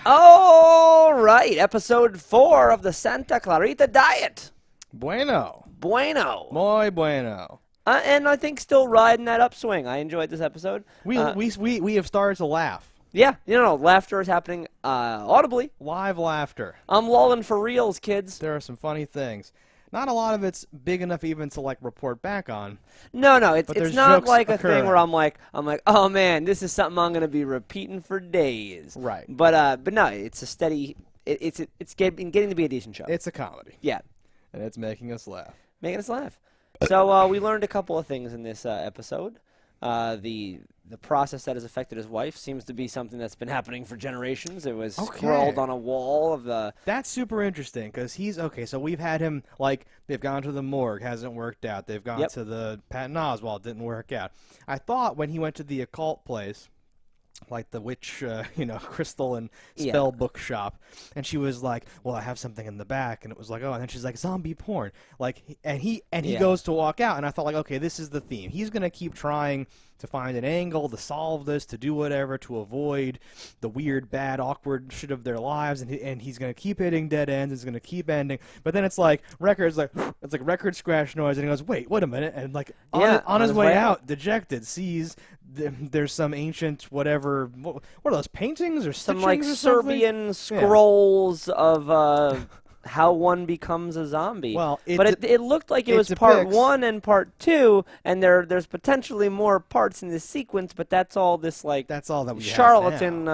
All right, episode 4 of the Santa Clarita Diet. Bueno. Bueno. Muy bueno. And I think still riding that upswing. I enjoyed this episode. We have started to laugh. Yeah, laughter is happening audibly. Live laughter. I'm lolling for reals, kids. There are some funny things. Not a lot of it's big enough even to report back on. No, it's not like a thing where I'm like, oh man, this is something I'm gonna be repeating for days. Right. But no, it's a steady. It's getting to be a decent show. It's a comedy. Yeah. And it's making us laugh. Making us laugh. So we learned a couple of things in this episode. The process that has affected his wife seems to be something that's been happening for generations. It was scrawled on a wall of the... That's super interesting, because he's... Okay, so we've had him, they've gone to the morgue, hasn't worked out. They've gone to the Patton Oswalt, didn't work out. I thought when he went to the occult place, like the witch, crystal and spell book shop, and she was like, well, I have something in the back, and it was like, oh, and then she's like, zombie porn. And he goes to walk out, and I thought, okay, this is the theme. He's going to keep trying to find an angle to solve this, to do whatever, to avoid the weird, bad, awkward shit of their lives, and he's going to keep hitting dead ends, it's going to keep ending, but then it's like record scratch noise, and he goes, wait a minute, and on his way out, dejected, sees there's some ancient whatever, what are those, paintings or some stitchings or Serbian scrolls of how one becomes a zombie. Well, but it looked like it was part 1 and part 2, and there's potentially more parts in this sequence, but that's all this that's all that we charlatan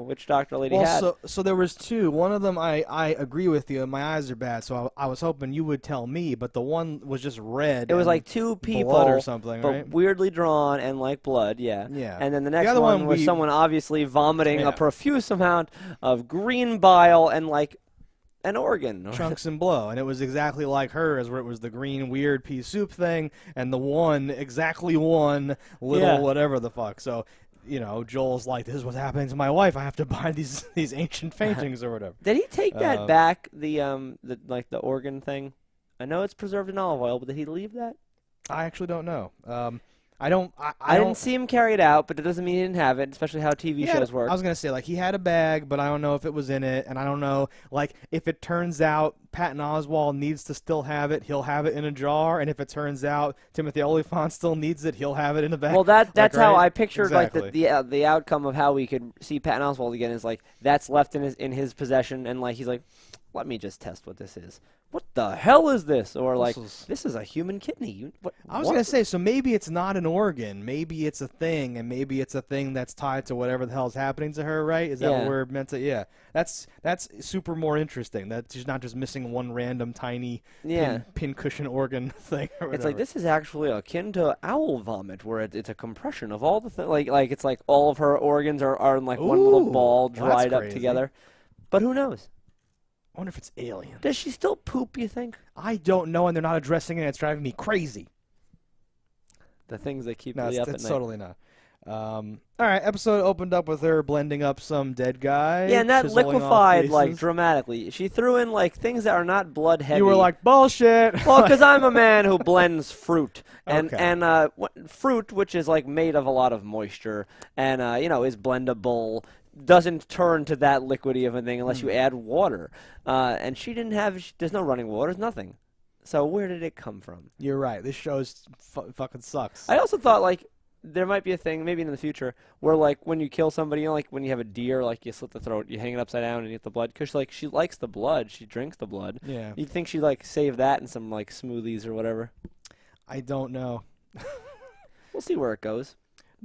witch doctor lady had. So there was 2. One of them I agree with you. My eyes are bad, so I was hoping you would tell me, but the one was just red. It was like 2 people blood or something, but right? Weirdly drawn and like blood, yeah. And then the next one was someone obviously vomiting a profuse amount of green bile and an organ. Chunks and blow. And it was exactly like hers, where it was the green weird pea soup thing, and the one, exactly one little whatever the fuck. So, Joel's like, this is what's happening to my wife. I have to buy these ancient paintings or whatever. Did he take that back, the organ thing? I know it's preserved in olive oil, but did he leave that? I actually don't know. I didn't see him carry it out, but it doesn't mean he didn't have it, especially how TV shows work. I was going to say, he had a bag, but I don't know if it was in it, and I don't know, if it turns out Patton Oswalt needs to still have it, he'll have it in a jar, and if it turns out Timothy Olyphant still needs it, he'll have it in a bag. Well, that's how I pictured, exactly. the outcome of how we could see Patton Oswalt again is, that's left in his possession, and, he's like, let me just test what this is. What the hell is this? Or this is a human kidney. I was going to say, so maybe it's not an organ. Maybe it's a thing, and maybe it's a thing that's tied to whatever the hell is happening to her, right? Is that what we're meant to? Yeah. That's super more interesting. That she's not just missing one random tiny pin cushion organ thing or whatever. It's this is actually akin to owl vomit, where it's a compression of all the things. It's like all of her organs are in one little ball dried up together. But who knows? I wonder if it's alien. Does she still poop, you think? I don't know, and they're not addressing it. It's driving me crazy. The things that keep me up at night. No, it's totally not. All right, episode opened up with her blending up some dead guy. Yeah, and that liquefied, dramatically. She threw in, things that are not blood-heavy. You were like, bullshit! Well, because I'm a man who blends fruit. And fruit, which is, made of a lot of moisture and, is blendable, doesn't turn to that liquidy of a thing unless you add water. And she didn't have, there's no running water, there's nothing. So where did it come from? You're right. This show fucking sucks. I also thought, there might be a thing, maybe in the future, where, when you kill somebody, when you have a deer, you slit the throat, you hang it upside down and you get the blood. Because, she likes the blood. She drinks the blood. Yeah. You'd think she'd, save that in some, smoothies or whatever. I don't know. We'll see where it goes.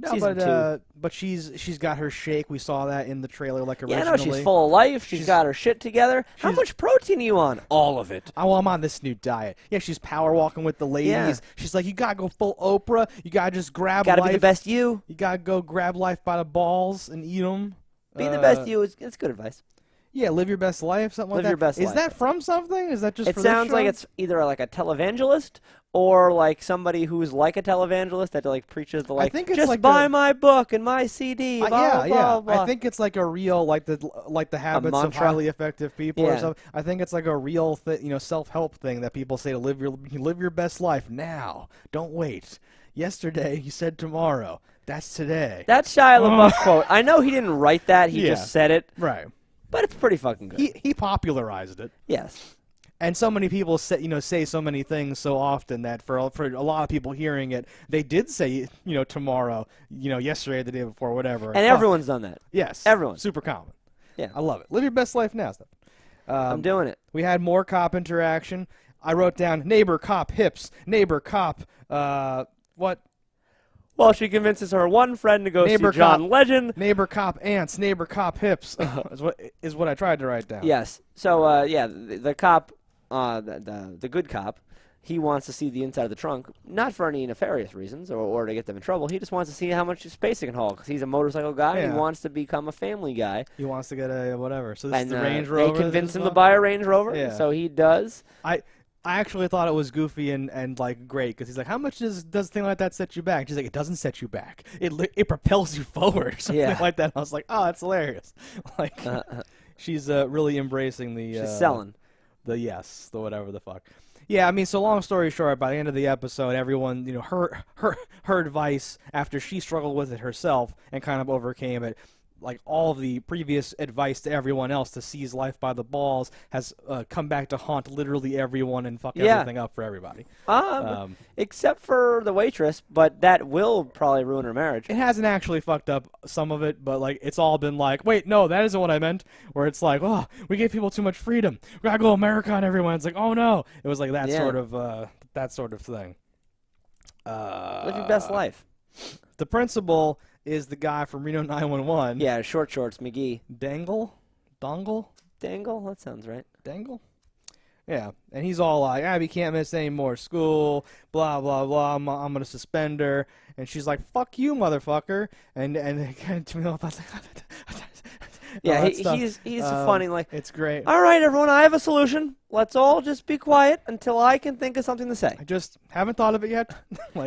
No, but she's got her shake. We saw that in the trailer, originally. Yeah, no, she's full of life. She's got her shit together. How much protein are you on? All of it. Oh, well, I'm on this new diet. Yeah, she's power walking with the ladies. Yeah. She's like, you gotta go full Oprah. You gotta just grab life. Gotta be the best you. You gotta go grab life by the balls and eat them. Being the best you it's good advice. Yeah, live your best life, something like that. Live your best life. Is that from something? Is that just for this show? It sounds like it's either a televangelist or somebody who's like a televangelist that preaches the I think it's just buy my book and my CD. Blah, blah, blah. I think it's a real the habits of highly effective people or something. I think it's a real self-help thing that people say to live your best life now. Don't wait. Yesterday you said tomorrow. That's today. That's Shia LaBeouf quote. I know he didn't write that. He just said it. Right. But it's pretty fucking good. He popularized it. Yes. And so many people say so many things so often that for a lot of people hearing it, they did say tomorrow, yesterday, the day before, whatever. And everyone's done that. Yes. Everyone. Super common. Yeah. I love it. Live your best life now, Steph. I'm doing it. We had more cop interaction. I wrote down neighbor cop hips, neighbor cop what? Well, she convinces her one friend to go Neighbor see John cop, Legend. Neighbor cop ants, neighbor cop hips is what I tried to write down. Yes. So the cop, the good cop, he wants to see the inside of the trunk, not for any nefarious reasons or to get them in trouble. He just wants to see how much space it can hold because he's a motorcycle guy. Yeah. He wants to become a family guy. He wants to get a whatever. So this is the Range They Rover. convince him to buy a Range Rover, Yeah. so he does. I actually thought it was goofy and like great because he's like, how much does a thing like that set you back? She's like, it doesn't set you back. It propels you forward or something like that. I was like, oh, that's hilarious. Like she's really embracing the. She's selling. The whatever the fuck. Yeah, I mean, so long story short, by the end of the episode, everyone, her advice after she struggled with it herself and kind of overcame it. Like all of the previous advice to everyone else to seize life by the balls has come back to haunt literally everyone and fuck everything up for everybody. Except for the waitress, but that will probably ruin her marriage. It hasn't actually fucked up some of it, but like it's all been like, wait, no, that isn't what I meant. Where it's like, oh, we gave people too much freedom. We gotta go America on everyone. It's like, oh no, it was like that sort of thing. Live your best life. The principal is the guy from Reno 911. Yeah, short shorts, McGee. Dongle? Dangle? That sounds right. Dangle? Yeah, and he's all like, Abby can't miss any more school, blah, blah, blah, I'm going to suspend her. And she's like, fuck you, motherfucker. And to me, yeah, he's funny. Like, it's great. All right, everyone, I have a solution. Let's all just be quiet until I can think of something to say. I just haven't thought of it yet.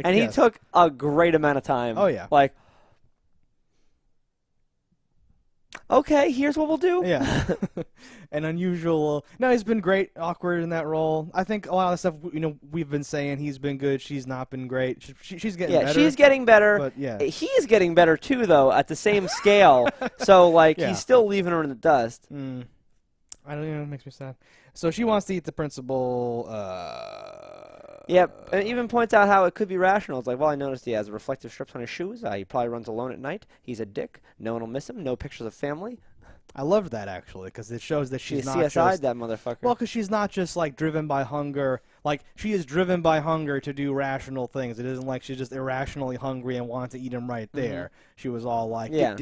He took a great amount of time. Oh, yeah. Like, okay, here's what we'll do. Yeah. An unusual. No, he's been great, awkward in that role. I think a lot of the stuff we've been saying he's been good. She's not been great. She's getting better. Yeah, she's getting better. But yeah, he's getting better too, though, at the same scale. So he's still leaving her in the dust. I don't know. It makes me sad. So she wants to eat the principal. Yep, and it even points out how it could be rational. It's like, well, I noticed he has reflective strips on his shoes. He probably runs alone at night. He's a dick. No one will miss him. No pictures of family. I loved that, actually, because it shows that she's not CSI'd that motherfucker. Well, because she's not just, like, driven by hunger. Like, she is driven by hunger to do rational things. It isn't like she's just irrationally hungry and wants to eat him right there. She was all like, like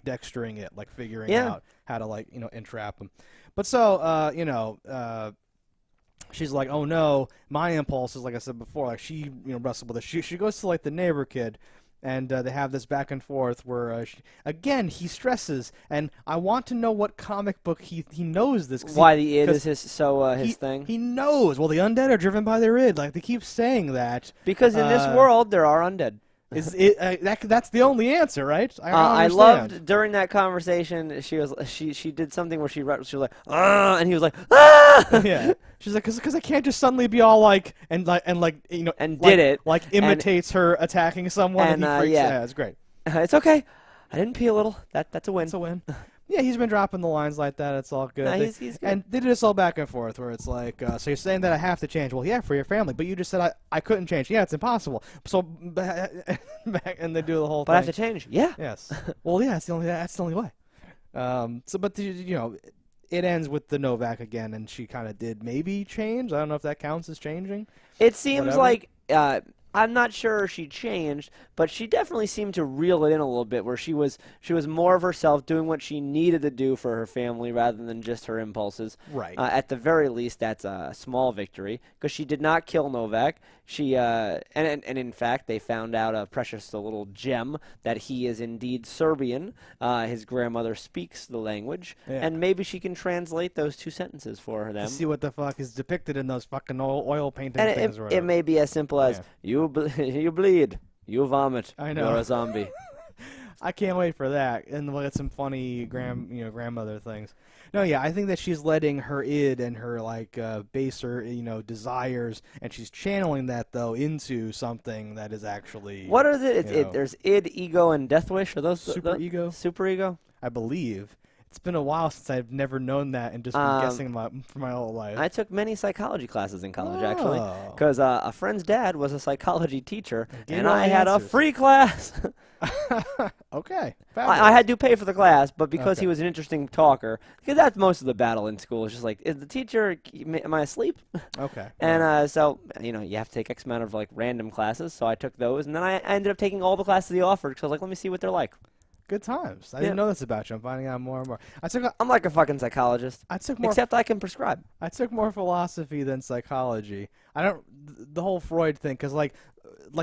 dextering it, like figuring out how to, like, entrap him. But so, she's like, oh no, my impulses, like I said before, like she, wrestled with it. She goes to like the neighbor kid, and they have this back and forth where, again, he stresses, and I want to know what comic book he knows this. Why the id is his thing? He knows. Well, the undead are driven by their id. Like they keep saying that. Because in this world, there are undead. That's the only answer, right? I loved during that conversation. She did something where she was like and he was like yeah. She's like because I can't just suddenly be all like and did it like imitates her attacking someone and he freaks out. It's great. It's okay. I didn't pee a little. That's a win. It's a win. Yeah, he's been dropping the lines like that. It's all good. Nah, he's good. And they did this all back and forth where it's like, so you're saying that I have to change. Well, yeah, for your family. But you just said I couldn't change. Yeah, it's impossible. So, and they do the whole thing. But I have to change. Yeah. Yes. Well, yeah, that's the only way. But it ends with the Novak again, and she kind of did maybe change. I don't know if that counts as changing. It seems like... I'm not sure she changed, but she definitely seemed to reel it in a little bit, where she was more of herself, doing what she needed to do for her family rather than just her impulses. Right. At the very least, that's a small victory because she did not kill Novak. She and in fact, they found out a precious little gem that he is indeed Serbian. His grandmother speaks the language, and maybe she can translate those two sentences for them. To see what the fuck is depicted in those fucking oil painting things. It may be as simple as you bleed, you vomit. I know. You're a zombie. I can't wait for that, and we'll get some funny grandmother things. No, yeah, I think that she's letting her id and her like baser desires, and she's channeling that though into something that is actually. What are the? There's id, ego, and death wish. Are those super ego? Super ego. I believe. It's been a while since I've never known that and just been guessing for my whole life. I took many psychology classes in college, actually, because a friend's dad was a psychology teacher, and I had a free class. Okay. I had to pay for the class, but because he was an interesting talker, because that's most of the battle in school. It's just like, is the teacher, am I asleep? Okay. And so, you have to take X amount of like random classes, so I took those, and then I ended up taking all the classes he offered, because I was like, let me see what they're like. Good times. I didn't know this about you. I'm finding out more and more. I'm like a fucking psychologist. Except I can prescribe. I took more philosophy than psychology. The whole Freud thing, because like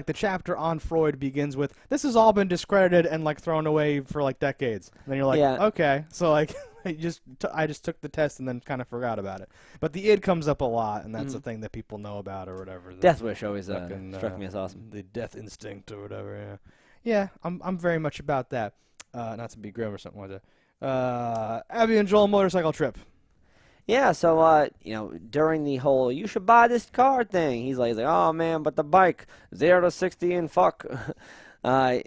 the chapter on Freud begins with, this has all been discredited and like thrown away for like decades. And then you're like, okay. So like I just took the test and then kind of forgot about it. But the id comes up a lot, and that's the thing that people know about or whatever. Death wish always struck me as awesome. The death instinct or whatever. Yeah. Yeah, I'm very much about that. Not to be grim or something like that. Abby and Joel motorcycle trip. Yeah, so during the whole "you should buy this car" thing, he's like, "Oh man, but the bike 0 to 60 and fuck,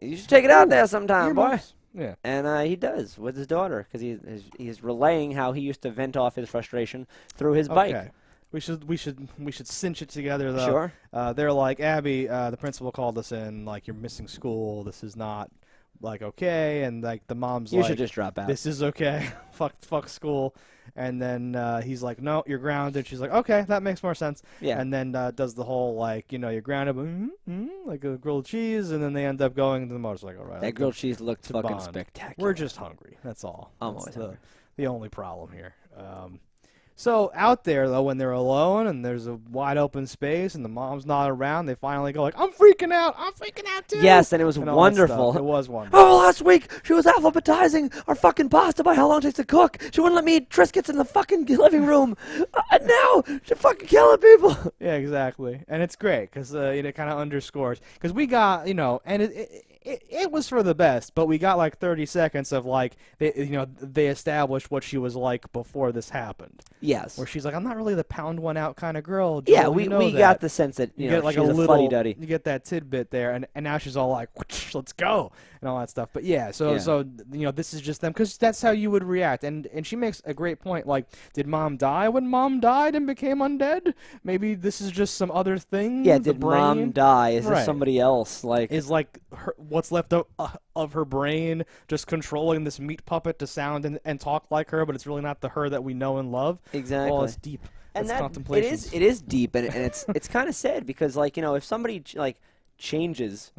you should take it out there sometime, boy." Yeah, and he does with his daughter because he's relaying how he used to vent off his frustration through his bike. Okay. We should cinch it together though. Sure. They're like, Abby, the principal called us in, like, you're missing school. This is not like okay, and like the mom's you should just drop out. This is okay. fuck school. And then he's like, no, you're grounded. She's like, okay, that makes more sense. Yeah. And then does the whole like, you're grounded, like a grilled cheese, and then they end up going to the motorcycle ride. That grilled cheese looked fucking spectacular. We're just hungry. That's all. I'm always hungry. The only problem here. So out there, though, when they're alone and there's a wide open space and the mom's not around, they finally go like, I'm freaking out too. Yes, and it was wonderful. It was wonderful. Oh, last week she was alphabetizing our fucking pasta by how long it takes to cook. She wouldn't let me eat Triscuits in the fucking living room. And now she's fucking killing people. Yeah, exactly. And it's great because it kind of underscores. Because we got, and it was for the best, but we got like 30 seconds of like, they established what she was like before this happened. Yes. Where she's like, I'm not really the pound one out kind of girl. Joel, yeah, we got the sense that you get like she's a fuddy-duddy. You get that tidbit there, and now she's all like, let's go, and all that stuff. But yeah, so this is just them, because that's how you would react. And she makes a great point. Like, did mom die when mom died and became undead? Maybe this is just some other thing. Yeah, did mom die? Is this somebody else? Like, is like what's left of her brain just controlling this meat puppet to sound and talk like her, but it's really not the her that we know and love. Exactly. Well, it's deep. And contemplations. It is deep, and it's kind of sad because if somebody changes,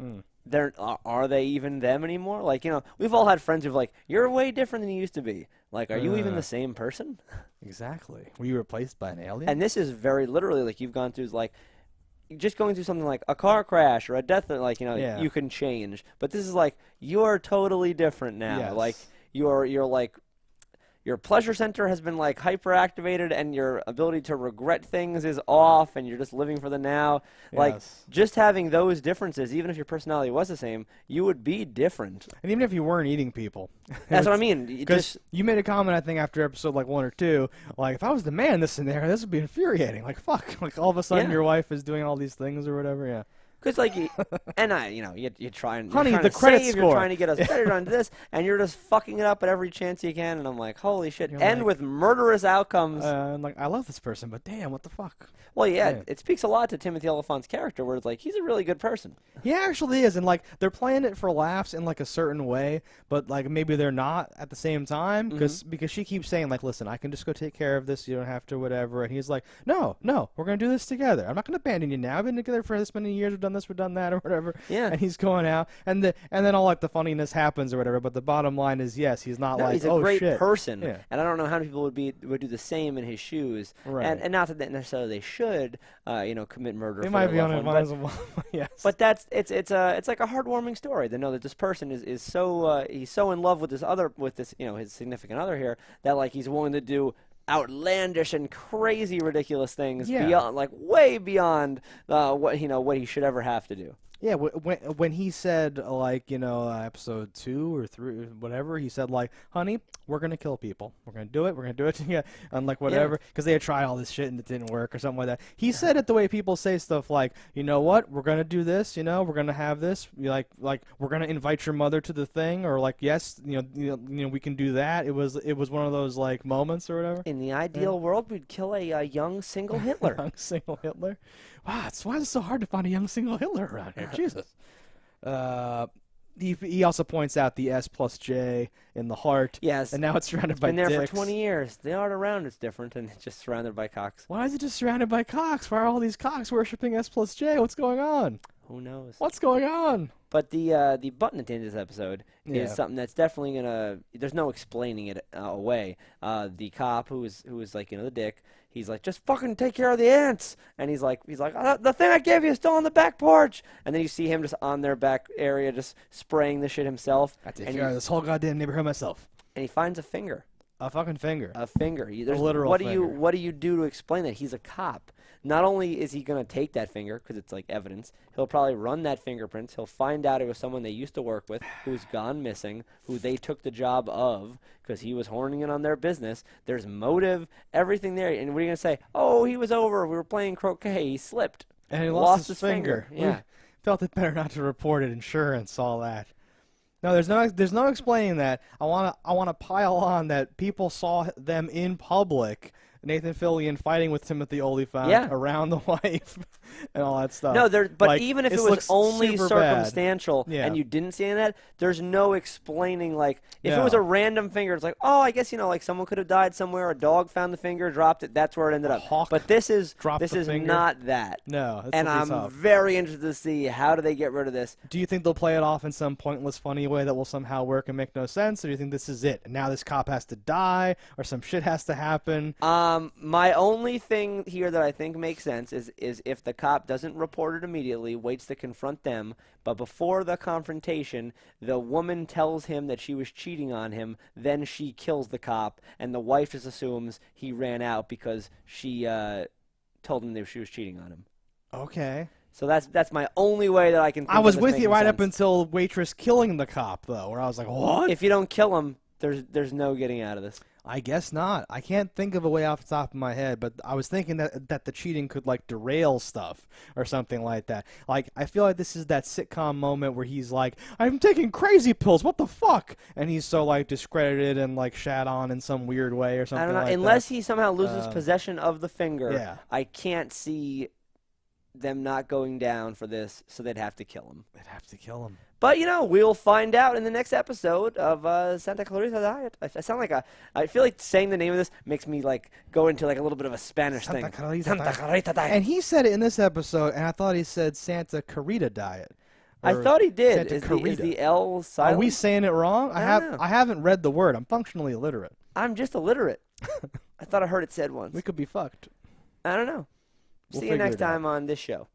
are they even them anymore? Like, we've all had friends who've like, you're way different than you used to be. Like, are you even the same person? Exactly. Were you replaced by an alien? And this is very literally like you've gone through like. Just going through something like a car crash or a death, you can change. But this is like, you're totally different now. Yes. Like, you're like, your pleasure center has been like hyperactivated, and your ability to regret things is off, and you're just living for the now. Yes. Like, just having those differences, even if your personality was the same, you would be different. And even if you weren't eating people. That's what I mean. Because you made a comment, I think, after episode like 1 or 2, like, if I was the man in this scenario, this would be infuriating. Like, fuck. Like, all of a sudden your wife is doing all these things or whatever, yeah. Because, like, you try and honey, you're trying the to credit save, score. You're trying to get us better onto this, and you're just fucking it up at every chance you can. And I'm like, holy shit! And with murderous outcomes. I'm like, I love this person, but damn, what the fuck? Well, yeah, it speaks a lot to Timothy Olyphant's character, where it's like he's a really good person. He actually is, and like they're playing it for laughs in like a certain way, but like maybe they're not at the same time because she keeps saying like, listen, I can just go take care of this. You don't have to, whatever. And he's like, no, we're gonna do this together. I'm not gonna abandon you now. I've been together for this many years. We've done this, we've done that, or whatever. Yeah. And he's going out, and then all like the funniness happens or whatever. But the bottom line is, yes, he's not he's a great shit. person, yeah. And I don't know how many people would do the same in his shoes. Right. And not that necessarily they should, commit murder. They for might their be loved unadvisable. Yes. But it's like a heartwarming story to know that this person is so he's so in love with this his significant other here that like he's willing to do outlandish and crazy ridiculous things beyond, like way beyond what he should ever have to do. Yeah, when he said, like, episode 2 or 3, whatever, he said, like, honey, we're going to kill people. We're going to do it. We're going to do it. Yeah, and, like, whatever. Because they had tried all this shit and it didn't work or something like that. He said it the way people say stuff like, you know what, we're going to do this, we're going to have this. Like we're going to invite your mother to the thing, or, like, yes, we can do that. It was one of those, like, moments or whatever. In the ideal world, we'd kill a young single Hitler. Young single Hitler? Wow, why is it so hard to find a young single Hitler around here? Jesus. He also points out the S plus J in the heart. Yes. And now it's surrounded by dicks. Been there dicks. for 20 years. The art around it's different, and it's just surrounded by cocks. Why is it just surrounded by cocks? Why are all these cocks worshipping S plus J? What's going on? Who knows? What's going on? But the button at the end of this episode is something that's definitely gonna. There's no explaining it away. The cop who is like the dick. He's like, just fucking take care of the ants. And he's like, the thing I gave you is still on the back porch. And then you see him just on their back area, just spraying the shit himself. I take care of this whole goddamn neighborhood myself. And he finds a finger. A fucking finger. A finger. A literal finger. What do you do to explain that? He's a cop. Not only is he going to take that finger, because it's like evidence, he'll probably run that fingerprints. He'll find out it was someone they used to work with who's gone missing, who they took the job of because he was horning in on their business. There's motive, everything there. And what are you going to say? Oh, he was over. We were playing croquet. He slipped. And he lost his finger. Yeah. Felt it better not to report it. Insurance, all that. No, there's no explaining that. I wanna pile on that people saw them in public, Nathan Fillion fighting with Timothy Olyphant around the wife and all that stuff. No, but like, even if it was only circumstantial and you didn't see any of that, there's no explaining. Like if it was a random finger, it's like, oh, I guess like someone could have died somewhere. A dog found the finger, dropped it. That's where it ended up. But this is not that. No, and I'm very interested to see how do they get rid of this. Do you think they'll play it off in some pointless, funny way that will somehow work and make no sense, or do you think this is it? And now this cop has to die, or some shit has to happen? My only thing here that I think makes sense is if the cop doesn't report it immediately, waits to confront them, but before the confrontation, the woman tells him that she was cheating on him, then she kills the cop, and the wife just assumes he ran out because she told him that she was cheating on him. Okay. So that's my only way that I can think I was of with you right sense. up until waitress killing the cop, though, where I was like, what? If you don't kill him, there's no getting out of this. I guess not. I can't think of a way off the top of my head, but I was thinking that the cheating could, like, derail stuff or something like that. Like, I feel like this is that sitcom moment where he's like, I'm taking crazy pills, what the fuck? And he's so, like, discredited and, like, shat on in some weird way or something like that. I don't know. Unless he somehow loses possession of the finger, yeah. I can't see them not going down for this, so they'd have to kill him. They'd have to kill him. But, we'll find out in the next episode of Santa Clarita Diet. I feel like saying the name of this makes me, like, go into, like, a little bit of a Spanish thing. Santa Clarita Diet. And he said it in this episode, and I thought he said Santa Clarita Diet. I thought he did. Is the L silent? Are we saying it wrong? I haven't read the word. I'm functionally illiterate. I'm just illiterate. I thought I heard it said once. We could be fucked. I don't know. See you next time on this show.